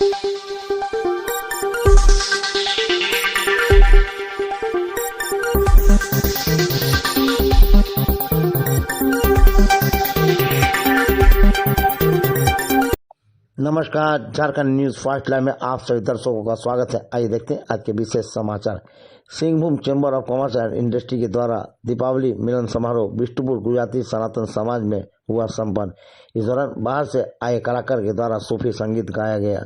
नमस्कार, Jharkhand news fast live में आप सभी दर्शकों का स्वागत है। आइए देखते हैं आज के विशेष समाचार। Singhbhum chamber of commerce and industry के द्वारा दीपावली मिलन समारोह बिष्टुपुर गुजराती सनातन समाज में हुआ संपन्न। इस दौरान बाहर से आए कलाकार के द्वारा सूफी संगीत गाया गया।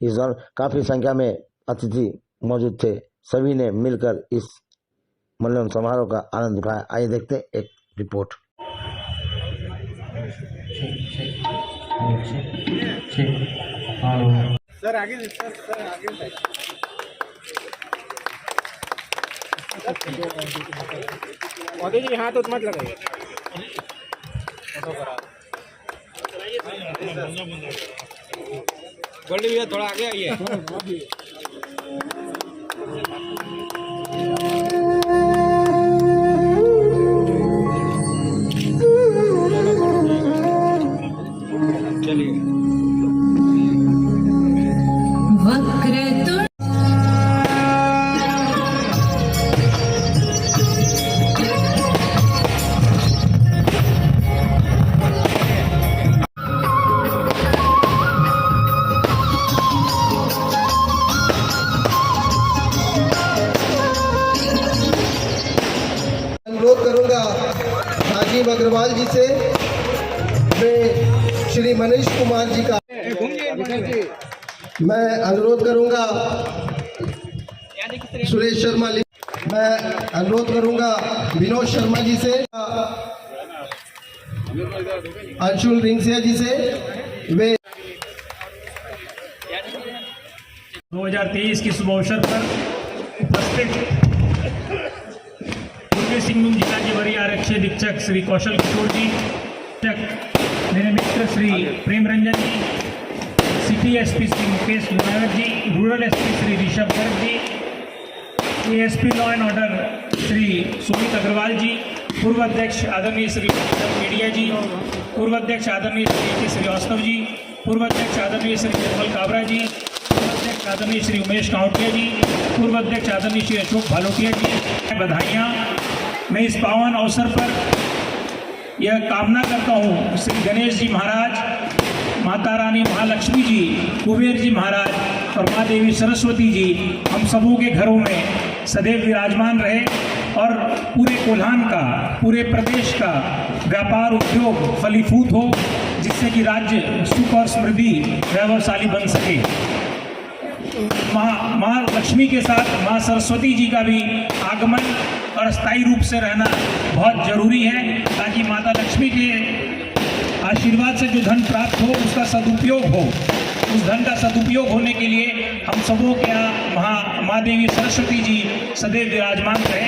इस दौरान काफी संख्या में अतिथि मौजूद थे। सभी ने मिलकर इस मिलन समारोह का आनंद उठाया। आइए देखते हैं एक रिपोर्ट। सर आगे सर आगे मोदी जी हाथ उत मत लगाइए। गोल्डी भैया थोड़ा आगे आइए। अनुरोध करूंगा राजीव अग्रवाल जी से, मैं श्री मनीष कुमार जी का मैं अनुरोध करूंगा, सुरेश शर्मा जी, मैं अनुरोध करूंगा विनोद शर्मा जी से, अंशुल रिंगसिया जी से। वे 2023 के शुभ अवसर पर उपस्थित पूर्वी सिंहभूम जिला के वरीय आरक्षी अधीक्षक श्री कौशल किशोर जी, मेरे मित्र Shri Prem Ranjan ji, city SP Shri Mukesh Nayak ji, rural SP Shri Rishabh Garg ji, ASP law and order Shri Sumit Agarwal ji, पूर्व अध्यक्ष आदरणीय श्री मीडिया जी, पूर्व अध्यक्ष आदरणीय श्री श्रीवास्तव जी, पूर्व अध्यक्ष आदरणीय श्री निर्मल काबरा जी, पूर्व अध्यक्ष आदरणीय श्री उमेश कावटिया जी, पूर्व अध्यक्ष आदरणीय श्री अशोक भालोटिया जी, बधाइयाँ। मैं इस पावन अवसर पर यह कामना करता हूँ श्री गणेश जी महाराज, माता रानी महालक्ष्मी जी, कुबेर जी महाराज और माँ देवी सरस्वती जी हम सबों के घरों में सदैव विराजमान रहे और पूरे कोल्हान का, पूरे प्रदेश का व्यापार उद्योग फलीभूत हो, जिससे कि राज्य सुख और समृद्धि वैभवशाली बन सके। माँ लक्ष्मी के साथ माँ सरस्वती जी का भी आगमन और स्थायी रूप से रहना बहुत जरूरी है, ताकि माता लक्ष्मी के आशीर्वाद से जो धन प्राप्त हो उसका सदुपयोग हो। उस धन का सदुपयोग होने के लिए हम सबों के यहाँ माँ देवी सरस्वती जी सदैव विराजमान रहे।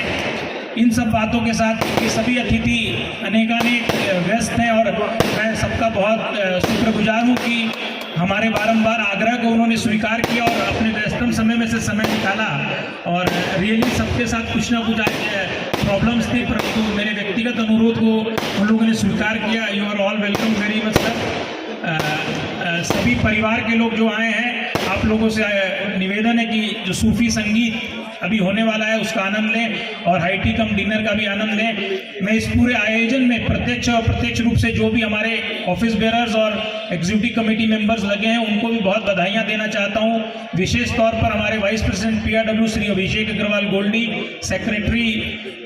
इन सब बातों के साथ ये सभी अतिथि अनेकानेक व्यस्त हैं और मैं सबका बहुत शुक्रगुजार हूँ कि हमारे बारंबार आग्रह को उन्होंने स्वीकार किया और अपने व्यस्तम समय में से समय निकाला। और रियली सबके साथ कुछ ना कुछ आज प्रॉब्लम्स थी, परंतु मेरे व्यक्तिगत अनुरोध को उन लोगों ने स्वीकार किया। You are all welcome very much sir. सभी परिवार के लोग जो आए हैं, आप लोगों से निवेदन है कि जो सूफी संगीत अभी होने वाला है उसका आनंद लें और हाई टी कम डिनर का भी आनंद लें। मैं इस पूरे आयोजन में प्रत्यक्ष और अप्रत्यक्ष रूप से जो भी हमारे ऑफिस बेयरर्स और एग्जीक्यूटिव कमेटी मेंबर्स लगे हैं उनको भी बहुत बधाइयां देना चाहता हूं। विशेष तौर पर हमारे vice president पीआरडब्ल्यू Shri Abhishek Agarwal Goldy, secretary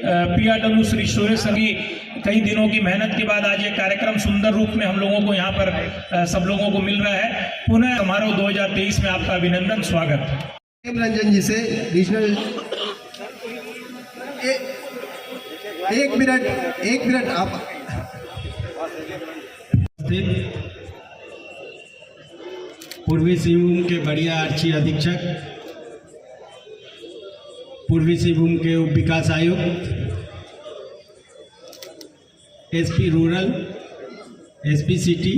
पीआरडब्ल्यू Shri Suresh सभी कई दिनों की मेहनत के बाद आज ये कार्यक्रम सुंदर रूप में हम लोगों को यहाँ पर सब लोगों को मिल रहा है। पुनः समारोह 2023 में आपका अभिनंदन, स्वागत। रंजन जी से रीजनल एक मिनट आप पूर्वी सिंहभूम के बढ़िया आरक्षी अधीक्षक, पूर्वी सिंहभूम के उप विकास आयुक्त, एसपी रूरल, एसपी सिटी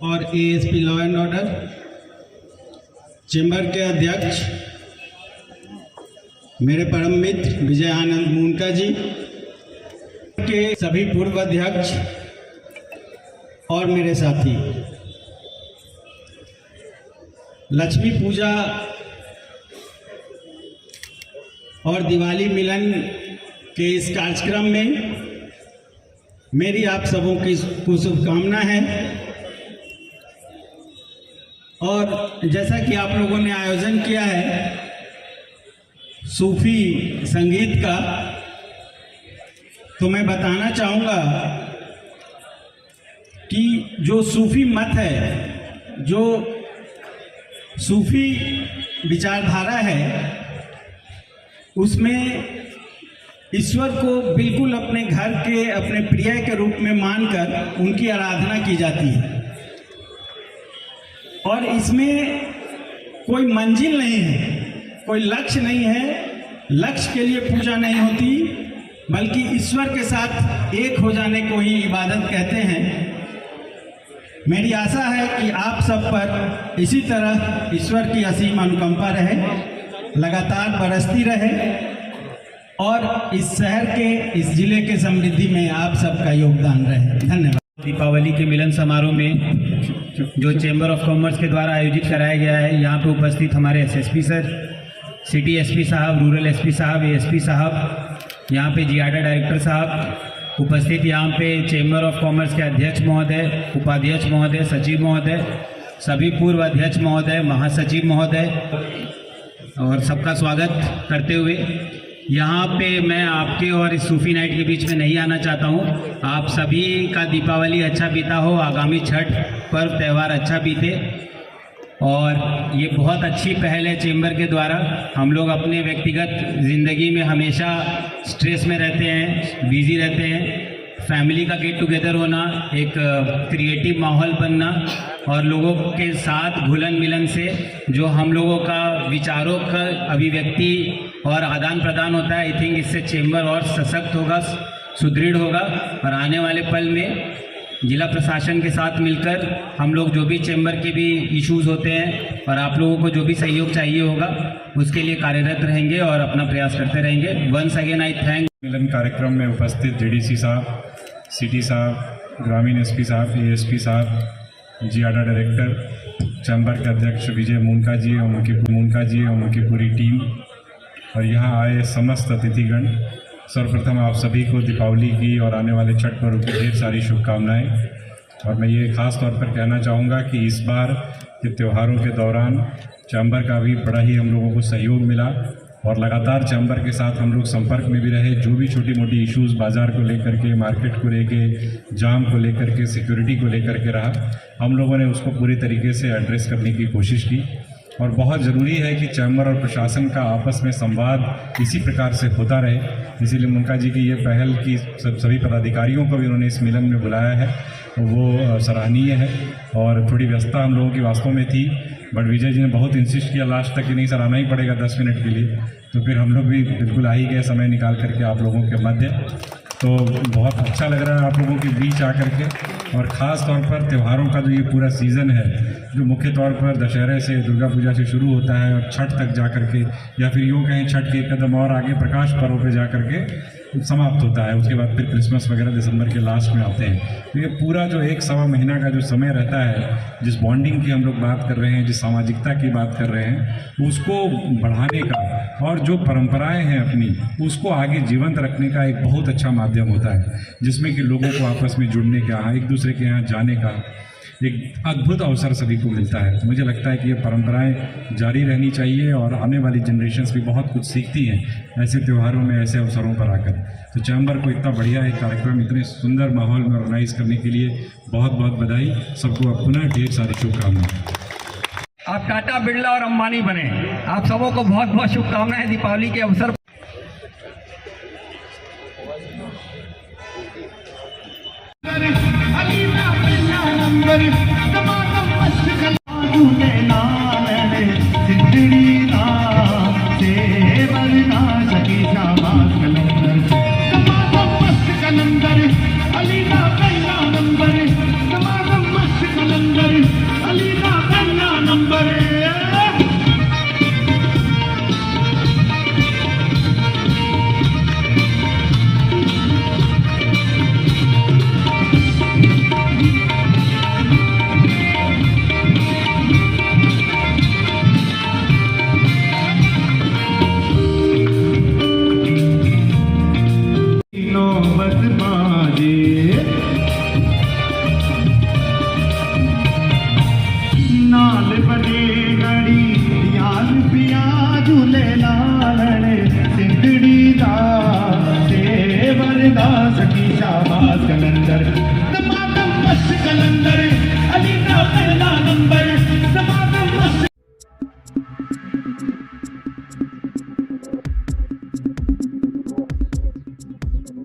और ASP law and order, chamber के अध्यक्ष मेरे परम मित्र विजय आनंद मुनका जी, के सभी पूर्व अध्यक्ष और मेरे साथी, लक्ष्मी पूजा और दिवाली मिलन के इस कार्यक्रम में मेरी आप सबों की शुभकामना है। और जैसा कि आप लोगों ने आयोजन किया है सूफी संगीत का, तो मैं बताना चाहूँगा कि जो सूफी मत है, जो सूफी विचारधारा है, उसमें ईश्वर को बिल्कुल अपने घर के, अपने प्रिय के रूप में मानकर उनकी आराधना की जाती है। और इसमें कोई मंजिल नहीं है, कोई लक्ष्य नहीं है। लक्ष्य के लिए पूजा नहीं होती, बल्कि ईश्वर के साथ एक हो जाने को ही इबादत कहते हैं। मेरी आशा है कि आप सब पर इसी तरह ईश्वर की असीम अनुकंपा रहे, लगातार बरसती रहे और इस शहर के, इस जिले के समृद्धि में आप सबका योगदान रहे। धन्यवाद। दीपावली के मिलन समारोह में जो चैम्बर ऑफ कॉमर्स के द्वारा आयोजित कराया गया है, यहाँ पे उपस्थित हमारे एसएसपी सर, सिटी एसपी साहब, रूरल एसपी साहब, एएसपी साहब, यहाँ पे जियाडा डायरेक्टर साहब उपस्थित, यहाँ पे चैम्बर ऑफ कॉमर्स के अध्यक्ष महोदय, उपाध्यक्ष महोदय, सचिव महोदय, सभी पूर्व अध्यक्ष महोदय, महासचिव महोदय और सबका स्वागत करते हुए यहाँ पे मैं आपके और इस सूफी नाइट के बीच में नहीं आना चाहता हूँ। आप सभी का दीपावली अच्छा बीता हो, आगामी छठ पर्व त्यौहार अच्छा बीते। और ये बहुत अच्छी पहल है चैम्बर के द्वारा। हम लोग अपने व्यक्तिगत ज़िंदगी में हमेशा स्ट्रेस में रहते हैं, बिजी रहते हैं। फैमिली का गेट टुगेदर होना, एक क्रिएटिव माहौल बनना और लोगों के साथ घुलन मिलन से जो हम लोगों का विचारों का अभिव्यक्ति और आदान प्रदान होता है, आई थिंक इससे चैम्बर और सशक्त होगा, सुदृढ़ होगा। और आने वाले पल में जिला प्रशासन के साथ मिलकर हम लोग जो भी चैम्बर के भी इश्यूज़ होते हैं और आप लोगों को जो भी सहयोग चाहिए होगा उसके लिए कार्यरत रहेंगे और अपना प्रयास करते रहेंगे। Once again I thank. मिलन कार्यक्रम में उपस्थित डीडीसी साहब, सिटी साहब, ग्रामीण एसपी साहब, एएसपी साहब, जियाडा डायरेक्टर, चैम्बर के अध्यक्ष विजय मुनका जी और उनकी पूरी टीम और यहाँ आए समस्त अतिथिगण, सर्वप्रथम आप सभी को दीपावली की और आने वाले छठ पर्व की ढेर सारी शुभकामनाएं। और मैं ये ख़ास तौर पर कहना चाहूँगा कि इस बार के त्योहारों के दौरान चैम्बर का भी बड़ा ही हम लोगों को सहयोग मिला और लगातार चैम्बर के साथ हम लोग संपर्क में भी रहे। जो भी छोटी मोटी इश्यूज़ बाज़ार को लेकर के, मार्केट को लेकर, जाम को लेकर के, सिक्योरिटी को लेकर के रहा, हम लोगों ने उसको पूरी तरीके से एड्रेस करने की कोशिश की। और बहुत ज़रूरी है कि चैम्बर और प्रशासन का आपस में संवाद इसी प्रकार से होता रहे। इसीलिए मुनका जी की ये पहल की सभी पदाधिकारियों को भी उन्होंने इस मिलन में बुलाया है, वो सराहनीय है। और थोड़ी व्यस्तता हम लोगों की वास्तव में थी, बट विजय जी ने बहुत इंसिस्ट किया लास्ट तक कि नहीं सर आना ही पड़ेगा 10 मिनट के लिए, तो फिर हम लोग भी बिल्कुल आ ही गए समय निकाल करके आप लोगों के मध्य। तो बहुत अच्छा लग रहा है आप लोगों के बीच आकर के। और ख़ास तौर पर त्योहारों का जो ये पूरा सीज़न है, जो मुख्य तौर पर दशहरे से, दुर्गा पूजा से शुरू होता है और छठ तक जा कर के, या फिर यूँ कहें छठ के एक कदम और आगे प्रकाश पर्व पे जा कर के समाप्त होता है। उसके बाद फिर क्रिसमस वगैरह दिसंबर के लास्ट में आते हैं। तो ये पूरा जो 1-1.25 महीना का जो समय रहता है, जिस बॉन्डिंग की हम लोग बात कर रहे हैं, जिस सामाजिकता की बात कर रहे हैं, उसको बढ़ाने का और जो परंपराएं हैं अपनी, उसको आगे जीवंत रखने का एक बहुत अच्छा माध्यम होता है, जिसमें कि लोगों को आपस में जुड़ने का, एक दूसरे के यहाँ जाने का एक अद्भुत अवसर सभी को मिलता है। तो मुझे लगता है कि ये परंपराएं जारी रहनी चाहिए और आने वाली जनरेशन्स भी बहुत कुछ सीखती हैं ऐसे त्योहारों में, ऐसे अवसरों पर आकर। तो चैम्बर को इतना बढ़िया एक कार्यक्रम इतने सुंदर माहौल में ऑर्गेनाइज करने के लिए बहुत बहुत बधाई। सबको पुनः ढेर सारी शुभकामनाएं। आप टाटा, बिरला और अंबानी बने। आप सबों को बहुत बहुत शुभकामनाएं दीपावली के अवसर। मोहब्बत बाजे नाल बने गड़ी यार पिया झूले लालण सिंधड़ी दा सेवर दा सखी शाबाश कलंदर तमाम मस्त कलंदर